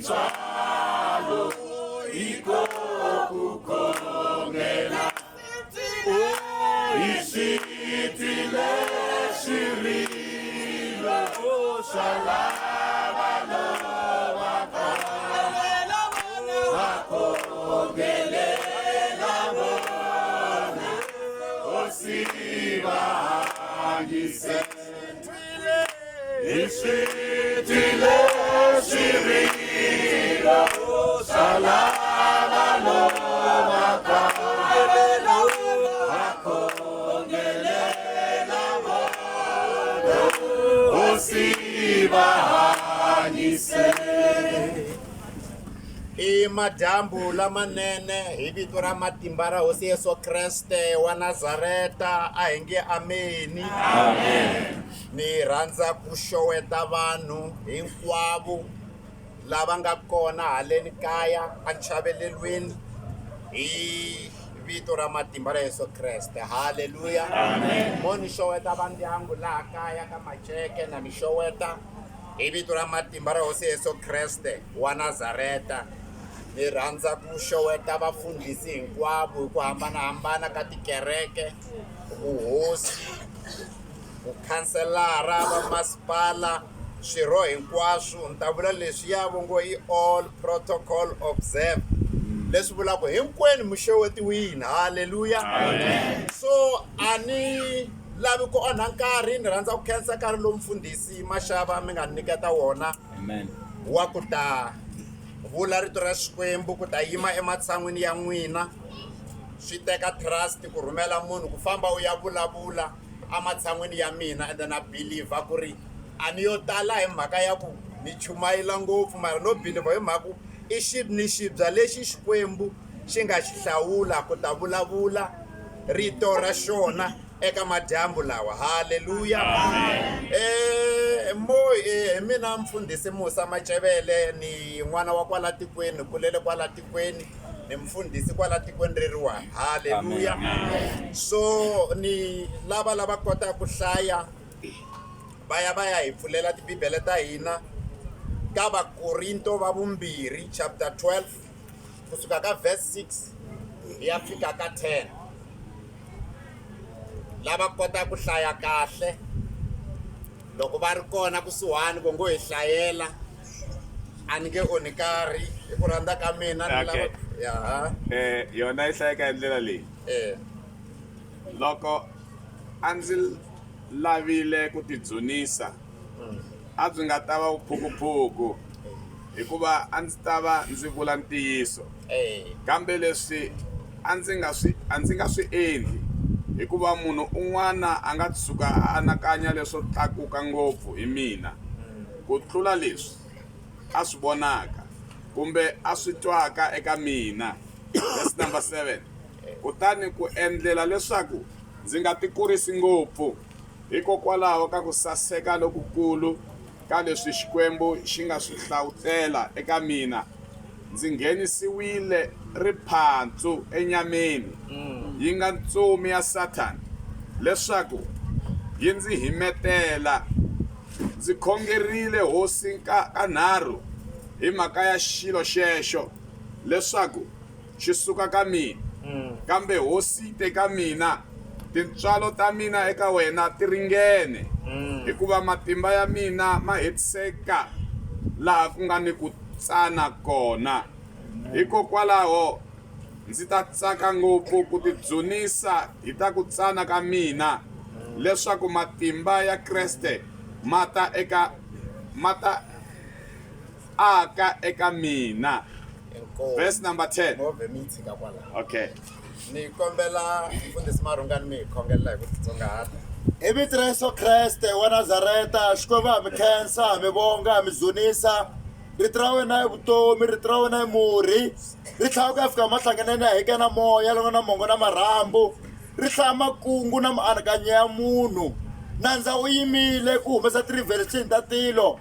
inzalo ikokukongela isithi lesirilo salaba lo wakongelela bona osibangise isithi lesirilo salaba lo wakongelela bona osibangise. Imadambu lamanene hi vito ra matimba ra Hosi Yesu Kreste wa Nazareta a hi nge ameni. Amen. Ni rhandza ku xeweta vanhu hinkwavo lava nga kona haleni kaya echavelelweni hi vito ra matimba ra Yesu Kreste. Haleluya. Amen. Mo ni xeweta va ndyangu laha kaya ka Macheke na mi xeweta hi vito ra matimba ra Hosi Yesu Kreste wa Nazareta. Ni rhandza ku xeweta vafundhisi hinkwavo hi ku hambanahambana ka tikereke, vuhosi, vukhanselara, vamasipala, swirho hinkwaswo. Ni ta vula leswiya vo ngo i all protocol observe, leswi vulaka hinkwenu mi xewetiwile. Haleluya. So a ni lavi ku onha nkarhi, ni rhandza ku khensa nkarhi lowu mfundhisi Mashava mi nga nyiketa wona wa ku ta vula rito ra Xikwembu, ku ta yima ematshan'wini ya n'wina. Swi teka trust ku rhumela munhu ku famba u ya vulavula ematshan'wini ya mina, and then I believe ku ri a ni yo tala hi mhaka ya ku ni chumayela ngopfu, mara no believe hi mhaka ku i xibya lexi Xikwembu xi nga xi hlawula ku ta vulavula rito ra xona eka madyambu lawa. Haleluya. Mina mfundhisi Musa Machevele, ni n'wana wa kwala tikweni, ni kulele kwala tikweni, ni mfundhisi kwala tikweni reriwa. Haleluya. So ni lava kota ku hlaya va ya hi pfulela tibibele ta hina ka Vakorinto va vumbirhi chapter 12 kusuka ka verse 6 ya fika ka 10. Lava kota ku hlaya kahle, loko va ri kona kusuhani vo ngo hi hlayela, a ni nge oni nkarhi hi ku rhandza ka mina. Ni lava yona yi hlayeka hi ndlela leyi. Loko a ndzi lavile ku tidzunisa a byi nga ta va vuphukuphuku, hikuva a ndzi ta va ndzi vula ntiyiso, kambe leswi a ndzi nga swi endli hikuva munhu un'wana a nga tshuka a anakanya leswo tlakuka ngopfu hi mina ku tlula leswi a swi vonaka kumbe a swi twaka eka mina. Verse number 7. Kutani ku endlela leswaku ndzi nga tikurisi ngopfu hikokwalaho ka ku saseka lokukulu ka leswi Xikwembu xi nga swi hlawutela eka mina, ndzi nghenisiwile riphantsu enyameni yi nga ntsumi ya Satan leswaku yi ndzi himetela. Ndzi khongerile hosi kanharhu hi mhaka ya xilo xexo leswaku xi suka ka mina, kambe hosi teka mina tintswalo ta mina eka wena ti ringene, hikuva matimba ya mina ma hetiseka laha ku nga ni ku tsana kona. Hikokwalaho ndzi ta tsaka ngopfu ku tidzunisa hi ta ku tsana ka mina, leswaku matimba ya Kreste mata aka eka mina. Verse number 10. Okay. Ni kombela mfundhisi Marungani mi khongela hi ku titsongahata. Hi vito ra Yesu Kreste wa Nazareta, Xikwembu ha mi khensa, ha mi vonga, ha mi dzunisa. Rito ra wena i vutomi, rito ra wena i murhi, ri tlhela ku ya fika mahlanganeni ya heke na moya lowu na mongo na marhambu, ri hlaya makungu na mianakanyo ya munhu. Nandza u yimile ku humesa ti-revelation ta tilo,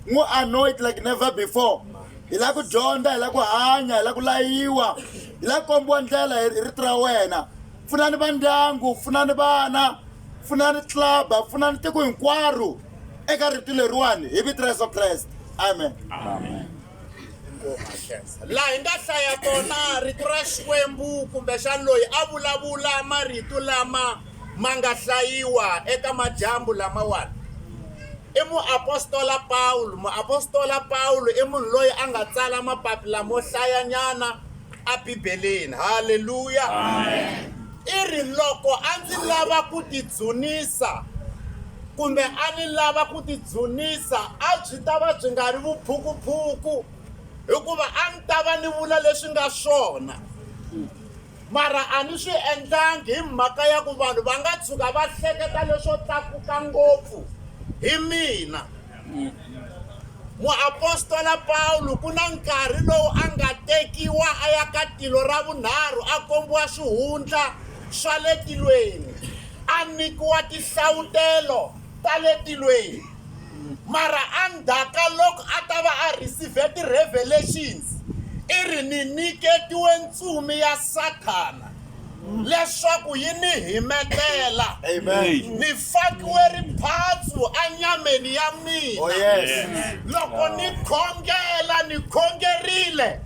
n'wi anoint like never before. Hi la ku dyondza, hi la ku hanya, hi la ku layiwa, hi la ku kombiwa ndlela hi rito ra wena. Pfunani va ndyangu, pfunani vana, pfunani club, pfunani tiko hinkwaro eka rito leriwani hi vito ra Yesu Kreste. Amen. Amen. laha hi nga hlaya kona rito ra Xikwembu kumbexani loyi a vulavula marito lama ma nga hlayiwa eka majambu lamawani i muapostola Paulo i munhu loyi a nga tsala mapapila mo hlayanyana a bibeleni. Haleluya. I ri loko a ndzi lava ku tidzunisa kumbe a ni lava ku tidzunisa a byi ta va byi nga ri vuphukuphuku hikuva a ni ta va ni vula leswi nga swona mara a ni swi endlangi hi mhaka ya ku vanhu va nga tshuka va hleketa leswo tlakuka ngopfu hi mina. Muapostola Paulo ku na nkarhi lowu a nga tekiwa a ya ka tilo ra vunharhu a kombiwa swihundla swa le tilweni a nyikiwa tihlawutelo ta le tilweni mara a ndzhaka loko a ta va a receive ti-revelations i ri ni nyiketiwe ntsumi ya Sathana leswaku yi ni himetela. Amen. Ni fakiwe riphatsu anyameni ya mina. Oh yes. Loko ni khongela ni khongerile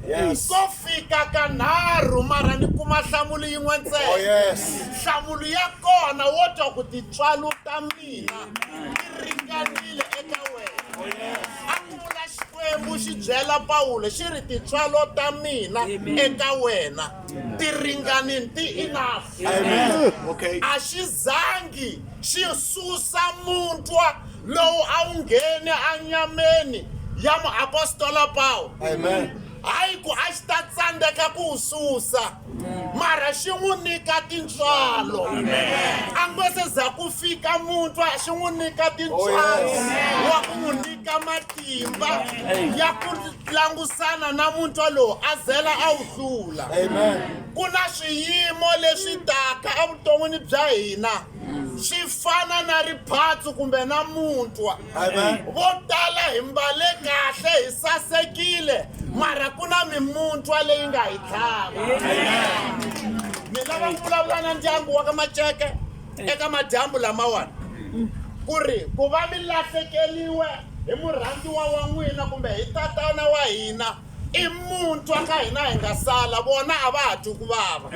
ko fika ka nharhu mara ni kuma nhlamulo yin'we ntsena. Oh yes. Nhlamulo ya kona wo twa ku tintswalo ta mina ti ringanile eka wena. A vula Xikwembu xi byela Paulo xi ri tintswalo ta mina eka wena ti ringanile, ti enough. Amen. Okay. A xi zangi xi susa muntwa lowu a wu nghene anyameni ya muapostola Paulo. Amen. Hayi ku a xi ta tsandzeka ku wu susa mara xi n'wi nyika tintswalo. A ngo se za ku fika muntwa xi n'wi nyika tintswalo wa ku n'wi nyika matimba ya ku langusana na muntwa lowu a zela a wu hlula. Amen. Ku na swiyimo leswi taka evuton'wini bya hina swi fana na riphatsu kumbe na muntwa. Amen. Vo tala hi mbale kahle hi sasekile mara ku na mimuntwa leyi nga hi tlhava. Ni lava ku vulavula na ndyangu wa ka Maceke eka majambu lamawani ku ri ku va mi lahlekeliwe hi murhandziwa wa n'wina kumbe hi tatana wa hina i muntwa ka hina hi nga sala vona a va ha twi ku vava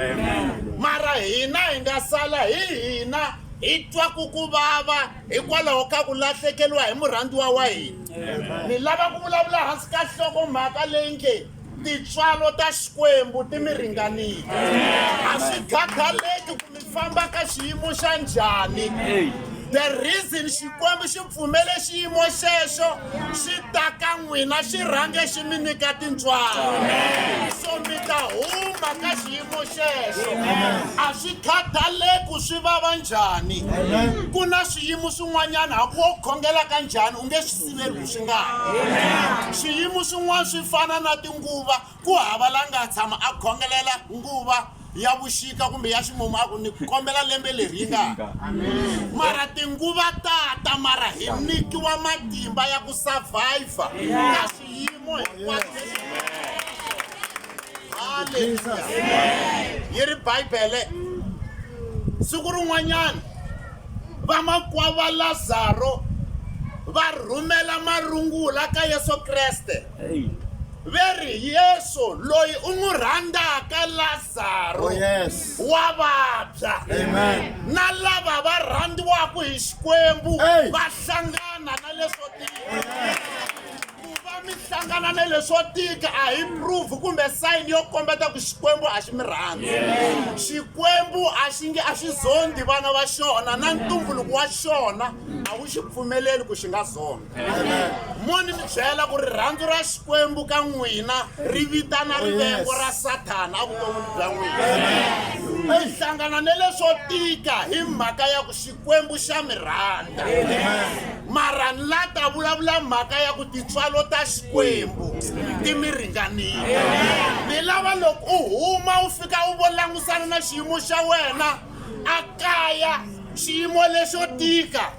mara hina hi nga sala hi hina hi twa ku vava hikwalaho ka ku lahlekeliwa hi murhandziwa wa hina. Ni lava ku vulavula hansi ka nhlokomhaka leyi nge tintswalo ta Xikwembu ti mi ringanile. A swi khathaleki ku mi famba ka xiyimo xa njhani. The reason Xikwembu xi pfumele xiyimo xexo xi ta ka n'wina xi rhange xi mi nyika tintswalo. So mi ta huma ka xiyimo xexo. A swi khathaleki ku swi vava njhani. Ku na swiyimo swin'wanyana hambi wo khongela ka njhani u nge swi siveli ku swi nga ha. Swiyimo swin'wana swi fana na tinguva ku hava la nga tshama a khongelela nguva ya vuxika kumbe ya ximumu a ku ni kombela lembe leri yi nga mara tinguva tata mara hi nikiwa matimba ya ku survive ka swiyimo hinkwaswo. Haleluya. Yi ri Bibele siku rin'wanyana vamakwava Lazaro va rhumela marungula ka Yesu Kreste. Veri Yesu loyi u n'wi rhandzaka Lazaro Oh yes. wa vabya. Amen. Na lava va rhandziwaka hi Xikwembu Hey. va hlangana na leswo tika. Ku va mi hlangana na leswo tika a hi proof kumbe sign yo kombeta ku Xikwembu a xi mi rhandzi. Xikwembu a xi zondi vana va xona na ntumbuluko wa xona a wu xi pfumeleli ku xi nga zonda. Mo ni mi byela ku ri rhandzu ra Xikwembu ka n'wina ri vitana rivengo ra Sathana evuton'wini bya n'wina. Mi hlangana na leswo tika hi mhaka ya ku Xikwembu xa mi rhandza. Mara ni la ta vulavula mhaka ya ku tintswalo ta Xikwembu ti mi ringanile. Ni lava loko u huma u fika u langusana na xiyimo xa wena a kaya xiyimo lexo tika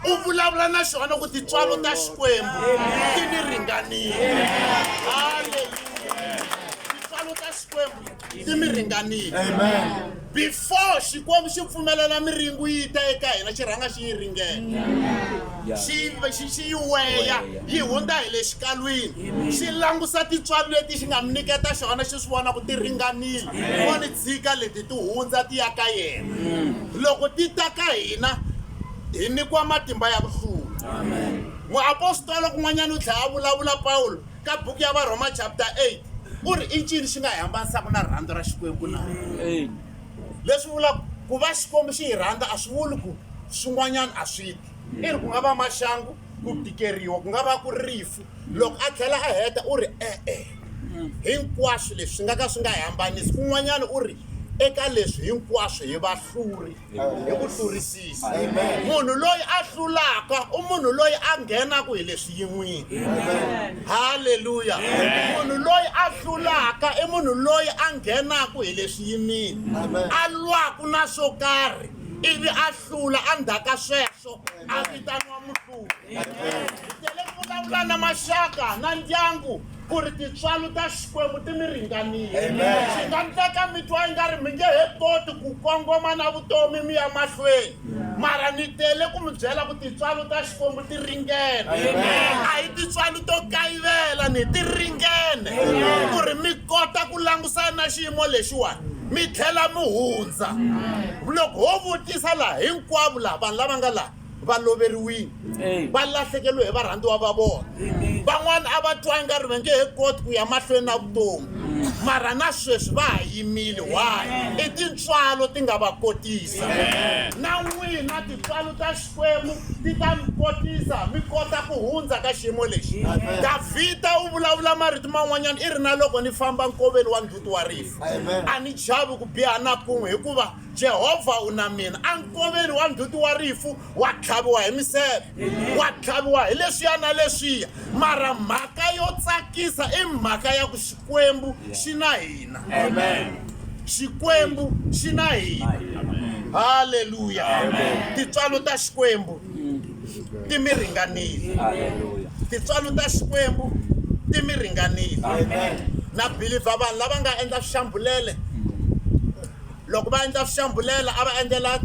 u vulavula na xona ku tintswalo ta Xikwembu ti ni ringanile. Haleluya. Tintswalo ta Xikwembu ti mi ringanile. Amen. Before Xikwembu xi pfumelela miringu yi ta eka hina xi rhanga xi yi ringena. Xi yi weya yi hundza hi le xikalwini. Xi langusa tintswalo leti xi nga mi nyiketa xona xi swi vona ku ti ringanile. Vona tshika leti ti hundza ti ya ka yena. Loko ti ta ka hina hi nyikiwa matimba ya ku hlula. Muapostolo kun'wanyana u tlhela a vulavula Paulo ka buku ya Varhoma chapter 8 u ri i ncini xi nga hi hambanisaka na rhandzu ra Xikwembu na. Leswi vulaka ku va Xikwembu xi hi rhandza a swi vuli ku swin'wanyana a swi ti. I ri ku nga va maxangu, ku tikeriwa, ku nga va ku rifu. Loko a tlhela a heta u ri hinkwaswo leswi swi nga ka swi nga hi hambanisi. Kun'wanyana u ri eka leswi hinkwaswo hi vahluri hi ku hlurisisa. Munhu loyi a hlulaka u munhu loyi a nghenaka hi leswi yin'wini. Haleluya. Munhu loyi a hlulaka i munhu loyi a nghenaka hi leswi yin'wini. A lwaka na swo karhi ivi a hlula endzhaku sweswo a vitaniwa muhluri. Hi tele ku vulavula na maxaka na ndyangu ku ri tintswalo ta Xikwembu ti mi ringanile. Swi nga endleka mi twa i nga ri mi nge he koti ku kongoma na vutomi mi ya mahlweni, mara ni tele ku mi byela ku tintswalo ta Xikwembu ti ringene. A hi tintswalo to kayivela ni ti ringene ku ri mi kota ku langusana na xiyimo lexiwani mi tlhela mi hundza. Loko ho vutisa laha hinkwavo laha vanhu lava nga laha va loveriwile, va lahlekeliwe hi varhandziwa va vona. Van'wana a va twa nga ri va nge he koti ku ya mahlweni na vutomi, mara na sweswi va ha yimile. Why? I tintswalo ti nga va kotisa. Na n'wina tintswalo ta Xikwembu ti ta mi kotisa mi kota ku hundza ka xiyimo lexi. Davhida u vulavula marito man'wanyana i ri na loko ni famba nkoveni wa ndzhuti wa rifu a ni chavi ku biha na kun'we hikuva Jehovha u na mina. A nkoveni wa ndzhuti wa rifu wa tlhaviwa hi miseve, wa tlhaviwa hi leswiya na leswiya, mara mhaka yo tsakisa i mhaka ya ku Xikwembu xi na hina. Xikwembu xi na hina. Haleluya. Tintswalo ta Xikwembu ti mi ringanile. Tintswalo ta Xikwembu ti mi ringanile. Na believer vanhu lava nga endla swixambulele, loko va endla swixambulela a va endlela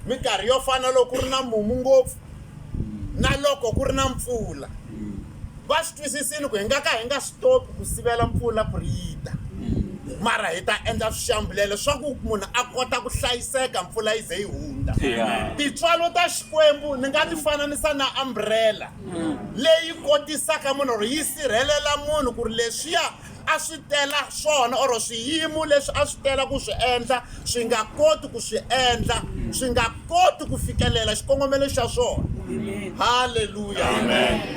minkarhi yo fana loko ku ri na mumu ngopfu na loko ku ri na mpfula. Va swi twisisile ku hi nga ka hi nga stop ku sivela mpfula ku ri yi ta, mara hi ta endla swixambulelo swa ku munhu a kota ku hlayiseka mpfula yi ze yi hundza. Tintswalo ta Xikwembu ni nga ti fananisa na umbrella leyi kotisaka munhu or yi sirhelela munhu ku ri leswiya a swi tela swona or swiyimo leswi a swi tela ku swi endla swi nga koti ku swi endla, swi nga koti ku fikelela xikongomelo xa swona. Haleluya.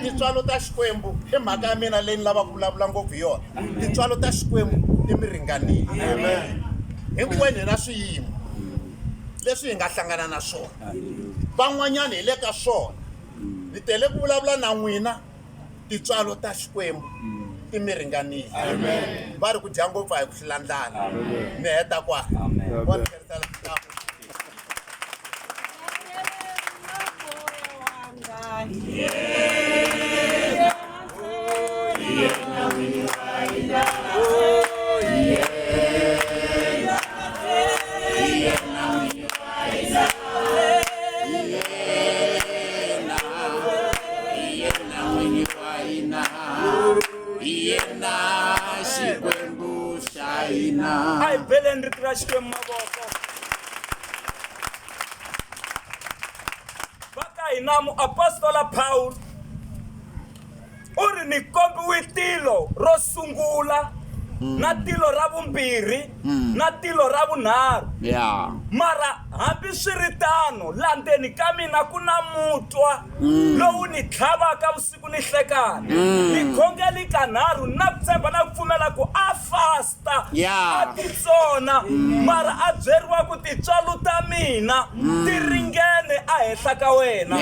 Tintswalo ta Xikwembu i mhaka ya mina leyi ni lava ku vulavula ngopfu hi yona. Tintswalo ta Xikwembu ti mi ringanile. Hinkwenu na swiyimo leswi hi nga hlangana na swona, van'wanyana hi le ka swona. Ni tele ku vulavula na n'wina tintswalo ta Xikwembu ti mi ringanile. Va ri ku dya ngopfu a hi ku hlilandlana. Ni heta kwala. Ai belen ritra Xikwembu mavoko. Vaka hina muapostola Paul u ri ni kombiwe tilo ro sungula na tilo ra vumbirhi na tilo ra vunharhu. Mara hambi swiritano laha ndzeni ka mina ku na mutwa lowu ni tlhavaka vusiku ni hlekana. Ni khongeli kanharhu na ku tshemba na ku pfumela ku a fasta a titsona, mara a byeriwa ku tintswalo ta mina ti ringene a henhla ka wena.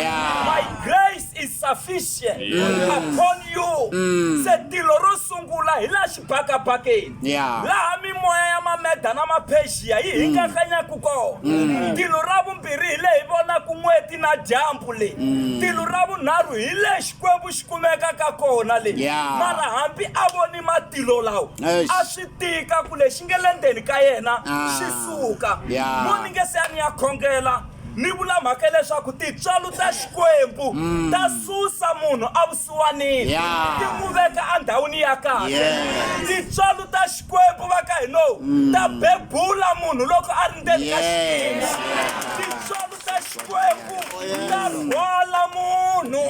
My grace is sufficient upon you. Se tilo ro sungula hi la xibakabakeni laha mimoya ya mameda na mapeshiya yi hingakanyaku kona. Tilo ra vumbirhi hi leyi vonaku n'weti leti na dyambu le tilo ra vunharhu hi le xikwembu xi kumekaka kona le mara hambi a voni matilo lawa a swi tika ku lexi nge le ndzeni ka yena xi suka mo ni nge se a ni ya khongela ni vula mhaka leswaku tintswalo ta xikwembu ta susa munhu avusiwanini ti n'wi veka andhawini ya kahle tintswalo ta xikwembu va ka hino ta bebula munhu loko a ri ndzeni ka xitima tintswalo ta xikwembu ta rhwala munhu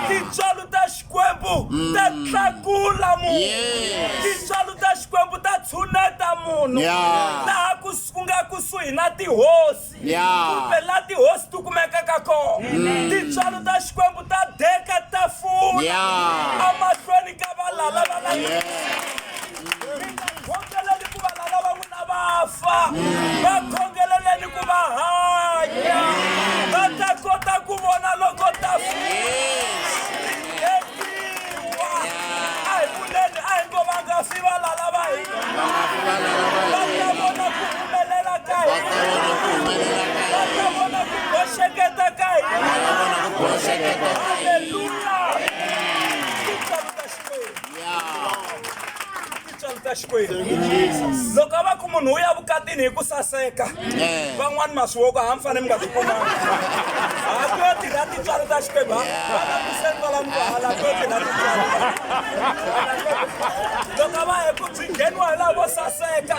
tintswalo ta xikwembu ta tlakula munhu tintswalo ta xikwembu ta tshuneta munhu laha ku nga kusuhi na tihosi kumbe la tihosi ti kumekaka kona tintswalo ta xikwembu ta deka tafula amahlweni ka valala khongeleni ku valala va n'wina va fa va khongeleleni ku va hanya va ta kota ku vona loko tafuetiwa a hi vuleni a hi ngo va nga fi valala va hina va ta vona ku humelela ka hina va ta vona ku boxeketa ka hina halleluya ta xikwembu loko a va ku munhu wu ya vukatini hi ku saseka van'wani ma swi voko a mi fane mi nga ti kumanga a ku yo tirha tintswalo ta xikwembu valakuseni valamuvala ku yo tirha tintswalo loko a va he ku byi ngheniwa hi lava vo saseka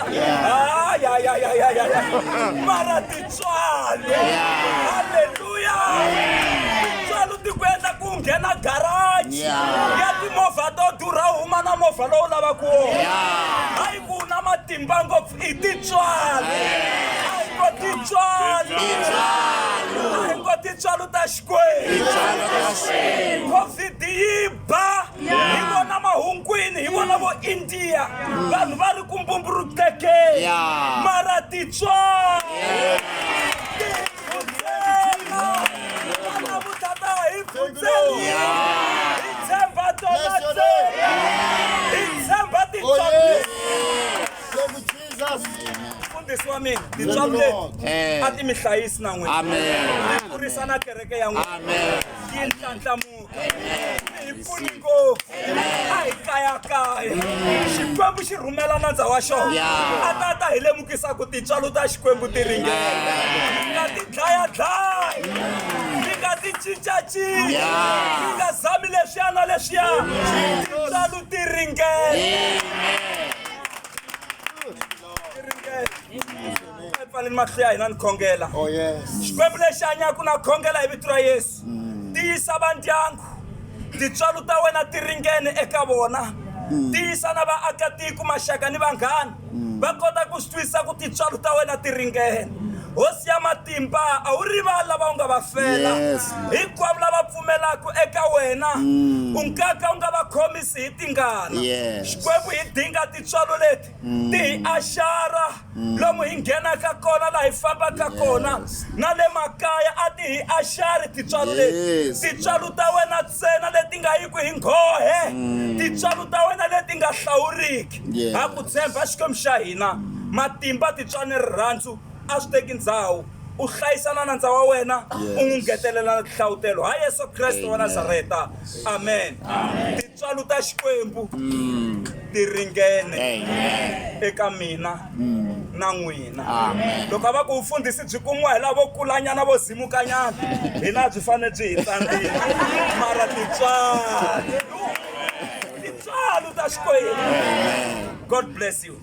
mara tintswalo halleluya tintswalo ti ku endla ku nghena garaji ya timovha to durha huma na movha lowu lavaka wona hayi ku na matimba ngopfu i tintswalo hayi ko tintswalo hayi ko tintswalo ta xikwembu covid yi ba hi vona mahungwini hi vona vo India vanhu va ri ku mbumburutekeni mara tintswalo mfundisi wa mina tintswalo leti a ti mi hlayisi na n'wina ti kurisa na kereke ya n'wina yi ndlandlamuka hi pfuni ngopfu a hi kayakaya xikwembu xi rhumela nandza wa xona a ta hi lemukisa ku tintswalo ta xikwembu ti ringena nga ti dlayadlaya ti nga ti cincacinca ti nga zami leswiya na leswiya tintswalo ti ringena pfaleni mahlo ya hina ni khongela xikwembu lexi hanyaka na khongela hi vito ra Yesu tiyisa va ndyangu tintswalo ta wena ti ringene eka vona tiyisa na vaakatiko maxaka ni vanghana va kota ku swi twisisa ku tintswalo ta wena ti ringene hosi ya matimba a wu rivali lava u nga va fela hinkwavo lava pfumelaka eka wena u nkaka u nga va khomisi hi tingana xikwembu hi dinga tintswalo leti ti hi axara lomu hi nghenaka kona laha hi fambaka kona na le makaya a ti hi axari tintswalo leti tintswalo ta wena ntsena leti nga yiki hi nghohe tintswalo ta wena leti nga hlawuriki ha ku tshemba xikwembu xa hina matimba tintswani rirhandzu a swi teki ndhawu u hlayisana na ndhawu wa wena u n'wi ngetelela na tihlawutelo ha Yesu Kreste wa Nazareta amen tintswalo ta xikwembu ti ringene eka mina na n'wina loko a va ku vufundhisi byi kumiwa hi lavo kulanyana vo zimukanyana hina byi fane byi hi tsandzile mara tintswalo ta xikwembu God bless you